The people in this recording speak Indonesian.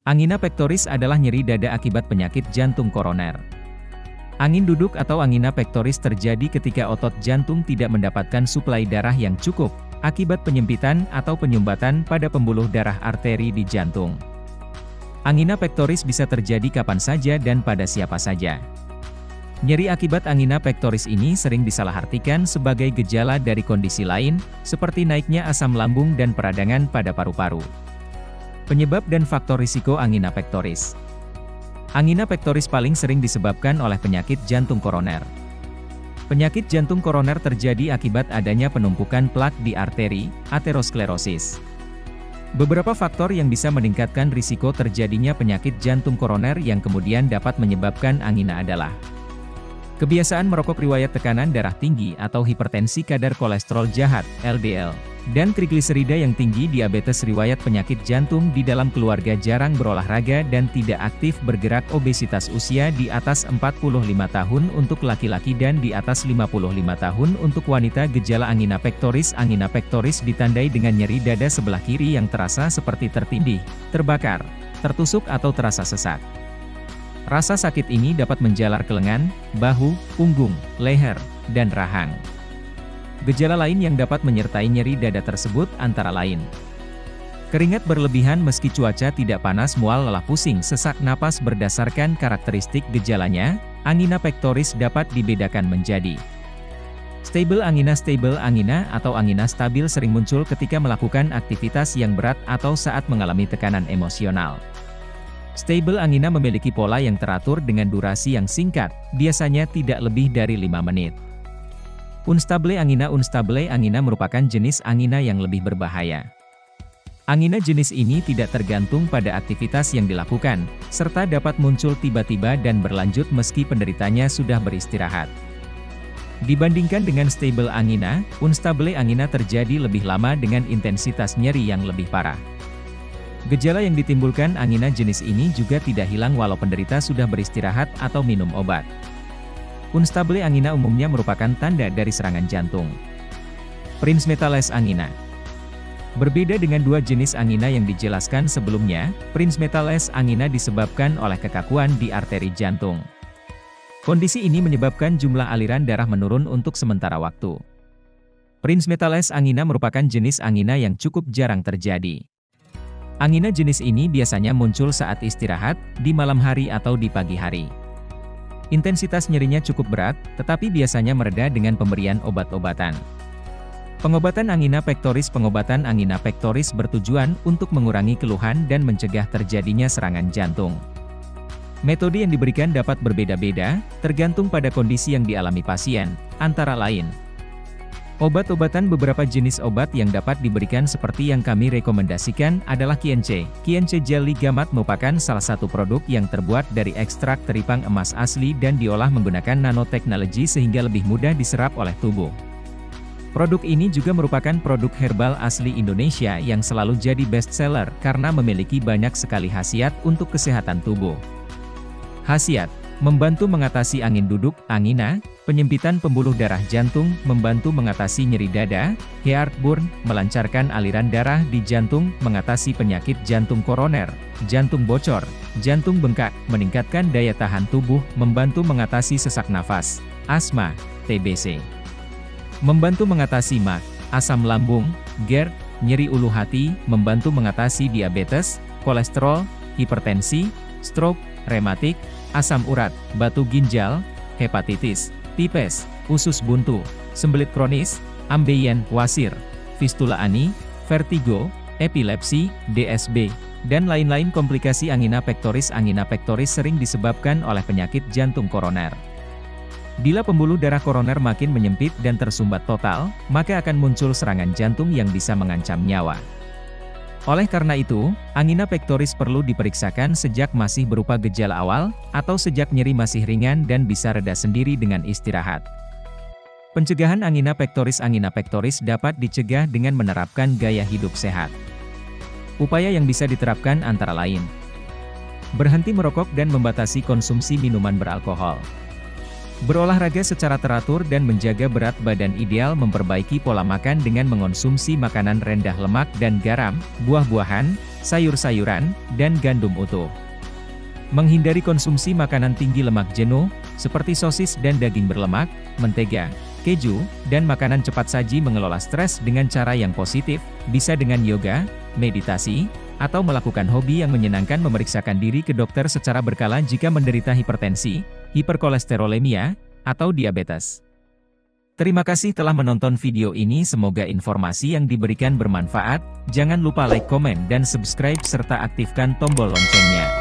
Angina pectoris adalah nyeri dada akibat penyakit jantung koroner. Angin duduk atau angina pectoris terjadi ketika otot jantung tidak mendapatkan suplai darah yang cukup, akibat penyempitan atau penyumbatan pada pembuluh darah arteri di jantung. Angina pectoris bisa terjadi kapan saja dan pada siapa saja. Nyeri akibat angina pectoris ini sering disalahartikan sebagai gejala dari kondisi lain, seperti naiknya asam lambung dan peradangan pada paru-paru. Penyebab dan faktor risiko angina pectoris. Angina pectoris paling sering disebabkan oleh penyakit jantung koroner. Penyakit jantung koroner terjadi akibat adanya penumpukan plak di arteri, aterosklerosis. Beberapa faktor yang bisa meningkatkan risiko terjadinya penyakit jantung koroner yang kemudian dapat menyebabkan angina adalah kebiasaan merokok, riwayat tekanan darah tinggi atau hipertensi, kadar kolesterol jahat, LDL, dan trigliserida yang tinggi, diabetes, riwayat penyakit jantung di dalam keluarga, jarang berolahraga dan tidak aktif bergerak, obesitas, usia di atas 45 tahun untuk laki-laki dan di atas 55 tahun untuk wanita. Gejala angina pectoris. Angina pectoris ditandai dengan nyeri dada sebelah kiri yang terasa seperti tertindih, terbakar, tertusuk atau terasa sesak. Rasa sakit ini dapat menjalar ke lengan, bahu, punggung, leher, dan rahang. Gejala lain yang dapat menyertai nyeri dada tersebut antara lain keringat berlebihan meski cuaca tidak panas, mual, lelah, pusing, sesak napas. Berdasarkan karakteristik gejalanya, angina pectoris dapat dibedakan menjadi stable angina. Stable angina atau angina stabil sering muncul ketika melakukan aktivitas yang berat atau saat mengalami tekanan emosional. Stable angina memiliki pola yang teratur dengan durasi yang singkat, biasanya tidak lebih dari 5 menit. Unstable angina. Unstable angina merupakan jenis angina yang lebih berbahaya. Angina jenis ini tidak tergantung pada aktivitas yang dilakukan, serta dapat muncul tiba-tiba dan berlanjut meski penderitanya sudah beristirahat. Dibandingkan dengan stable angina, unstable angina terjadi lebih lama dengan intensitas nyeri yang lebih parah. Gejala yang ditimbulkan angina jenis ini juga tidak hilang walau penderita sudah beristirahat atau minum obat. Unstable angina umumnya merupakan tanda dari serangan jantung. Prinzmetals angina. Berbeda dengan dua jenis angina yang dijelaskan sebelumnya, prinzmetals angina disebabkan oleh kekakuan di arteri jantung. Kondisi ini menyebabkan jumlah aliran darah menurun untuk sementara waktu. Prinzmetals angina merupakan jenis angina yang cukup jarang terjadi. Angina jenis ini biasanya muncul saat istirahat, di malam hari atau di pagi hari. Intensitas nyerinya cukup berat, tetapi biasanya mereda dengan pemberian obat-obatan. Pengobatan angina pectoris. Pengobatan angina pectoris bertujuan untuk mengurangi keluhan dan mencegah terjadinya serangan jantung. Metode yang diberikan dapat berbeda-beda, tergantung pada kondisi yang dialami pasien, antara lain obat-obatan. Beberapa jenis obat yang dapat diberikan seperti yang kami rekomendasikan adalah Kience. Kience Jelly Gamat merupakan salah satu produk yang terbuat dari ekstrak teripang emas asli dan diolah menggunakan nanoteknologi sehingga lebih mudah diserap oleh tubuh. Produk ini juga merupakan produk herbal asli Indonesia yang selalu jadi best seller karena memiliki banyak sekali khasiat untuk kesehatan tubuh. Khasiat: membantu mengatasi angin duduk, angina, penyempitan pembuluh darah jantung, membantu mengatasi nyeri dada, heartburn, melancarkan aliran darah di jantung, mengatasi penyakit jantung koroner, jantung bocor, jantung bengkak, meningkatkan daya tahan tubuh, membantu mengatasi sesak nafas, asma, TBC. Membantu mengatasi MAG, asam lambung, GERD, nyeri ulu hati, membantu mengatasi diabetes, kolesterol, hipertensi, stroke, rematik, asam urat, batu ginjal, hepatitis, tipes, usus buntu, sembelit kronis, ambeien, wasir, fistula ani, vertigo, epilepsi, DSB, dan lain-lain komplikasi angina pectoris. Angina pectoris sering disebabkan oleh penyakit jantung koroner. Bila pembuluh darah koroner makin menyempit dan tersumbat total, maka akan muncul serangan jantung yang bisa mengancam nyawa. Oleh karena itu, angina pectoris perlu diperiksakan sejak masih berupa gejala awal, atau sejak nyeri masih ringan dan bisa reda sendiri dengan istirahat. Pencegahan angina pectoris. Angina pectoris dapat dicegah dengan menerapkan gaya hidup sehat. Upaya yang bisa diterapkan antara lain: berhenti merokok dan membatasi konsumsi minuman beralkohol. Berolahraga secara teratur dan menjaga berat badan ideal memperbaiki pola makan dengan mengonsumsi makanan rendah lemak dan garam, buah-buahan, sayur-sayuran, dan gandum utuh. Menghindari konsumsi makanan tinggi lemak jenuh, seperti sosis dan daging berlemak, mentega, keju, dan makanan cepat saji. Mengelola stres dengan cara yang positif, bisa dengan yoga, meditasi, atau melakukan hobi yang menyenangkan. Memeriksakan diri ke dokter secara berkala jika menderita hipertensi, hiperkolesterolemia, atau diabetes. Terima kasih telah menonton video ini, semoga informasi yang diberikan bermanfaat. Jangan lupa like, komen, dan subscribe serta aktifkan tombol loncengnya.